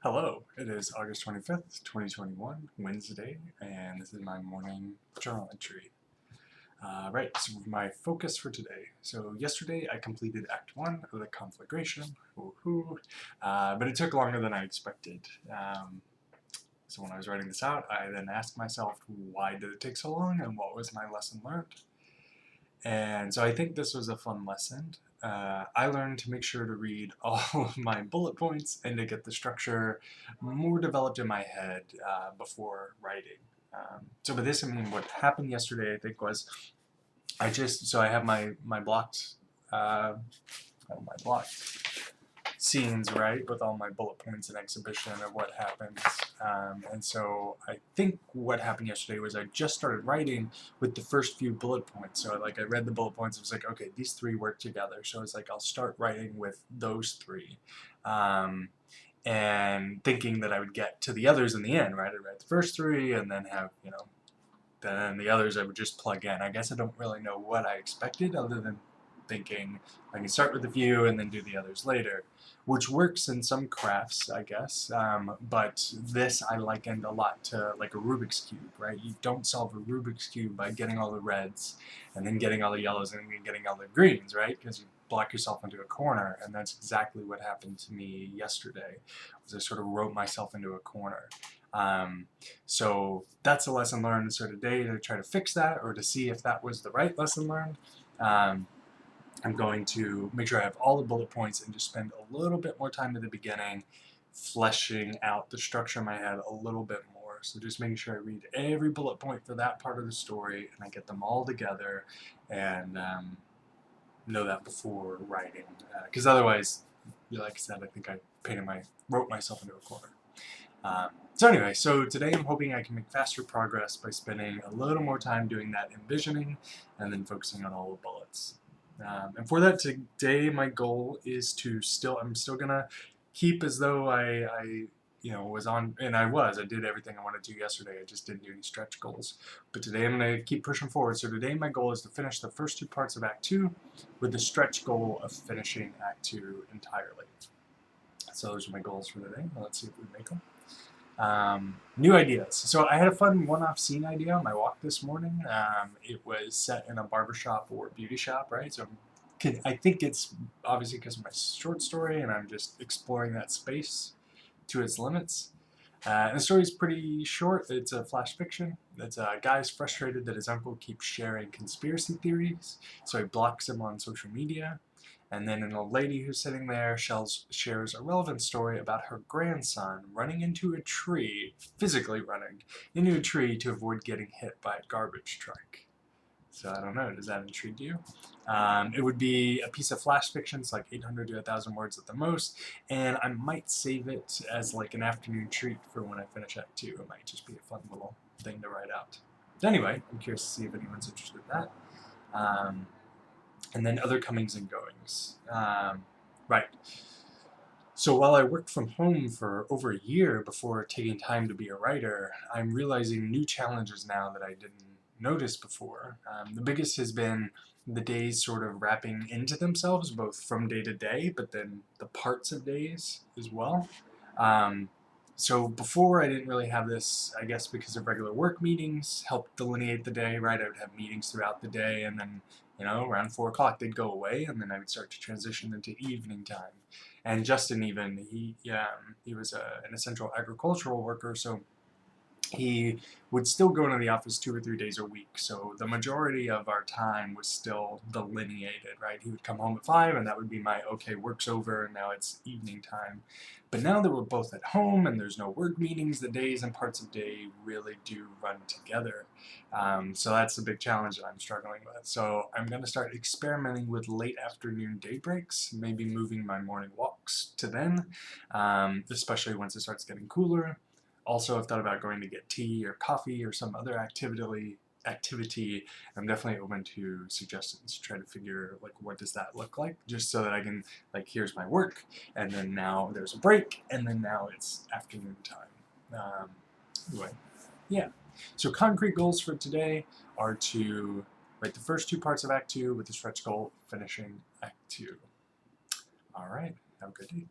Hello, it is August 25th, 2021, Wednesday, and this is my morning journal entry. Right, so my focus for today. So yesterday I completed Act 1 of the Conflagration, but it took longer than I expected. So when I was writing this out, I then asked myself, why did it take so long, and what was my lesson learned? And so I think this was a fun lesson. I learned to make sure to read all of my bullet points and to get the structure more developed in my head before writing. So by this I mean what happened yesterday I think was I have my blocked scenes, right, with all my bullet points and exhibition of what happens. And so I think what happened yesterday was I just started writing with the first few bullet points. So I read the bullet points, I was like, okay, these three work together. So I was like, I'll start writing with those three. And thinking that I would get to the others in the end, right? I'd write the first three and then have, then the others I would just plug in. I guess I don't really know what I expected other than thinking I can start with a few and then do the others later, which works in some crafts, I guess, but this I likened a lot to like a Rubik's Cube, right? You don't solve a Rubik's Cube by getting all the reds and then getting all the yellows and then getting all the greens, right? Because you block yourself into a corner, and that's exactly what happened to me yesterday, was I sort of wrote myself into a corner. So that's a lesson learned. So today, to try to fix that or to see if that was the right lesson learned, I'm going to make sure I have all the bullet points and just spend a little bit more time at the beginning fleshing out the structure in my head a little bit more. So just making sure I read every bullet point for that part of the story and I get them all together and know that before writing. Because otherwise, like I said, I think I wrote myself into a corner. So anyway, so today I'm hoping I can make faster progress by spending a little more time doing that envisioning and then focusing on all the bullets. And for that today, my goal is to I'm still gonna keep as though I was on, and I did everything I wanted to yesterday, I just didn't do any stretch goals. But today I'm gonna keep pushing forward. So today my goal is to finish the first two parts of Act 2 with the stretch goal of finishing Act 2 entirely. So those are my goals for today. Let's see if we make them. New ideas. So I had a fun one-off scene idea on my walk this morning. It was set in a barbershop or beauty shop, right? So I think it's obviously because of my short story and I'm just exploring that space to its limits. And the story is pretty short. It's a flash fiction. It's a guy's frustrated that his uncle keeps sharing conspiracy theories, so he blocks him on social media. And then an old lady who's sitting there shares a relevant story about her grandson running into a tree, physically running into a tree to avoid getting hit by a garbage truck. So I don't know, does that intrigue you? It would be a piece of flash fiction, it's like 800 to 1,000 words at the most, and I might save it as like an afternoon treat for when I finish Act 2. It might just be a fun little thing to write out. Anyway, I'm curious to see if anyone's interested in that. And then other comings and goings. Right. So while I worked from home for over a year before taking time to be a writer, I'm realizing new challenges now that I didn't notice before. The biggest has been the days sort of wrapping into themselves, both from day to day, but then the parts of days as well. So before I didn't really have this, I guess because of regular work meetings, helped delineate the day, right? I would have meetings throughout the day and then, around 4 o'clock they'd go away and then I would start to transition into evening time. And Justin even, he was an essential agricultural worker, so he would still go into the office 2 or 3 days a week, so the majority of our time was still delineated, right? He would come home at 5, and that would be my, okay, work's over, and now it's evening time. But now that we're both at home, and there's no work meetings, the days and parts of day really do run together. So that's the big challenge that I'm struggling with. So I'm going to start experimenting with late afternoon day breaks, maybe moving my morning walks to then, especially once it starts getting cooler. Also, I've thought about going to get tea or coffee or some other activity. I'm definitely open to suggestions to try to figure, like, what does that look like, just so that I can, like, here's my work, and then now there's a break, and then now it's afternoon time. Anyway, yeah. So concrete goals for today are to write the first 2 parts of Act 2 with the stretch goal finishing Act 2. All right, have a good day.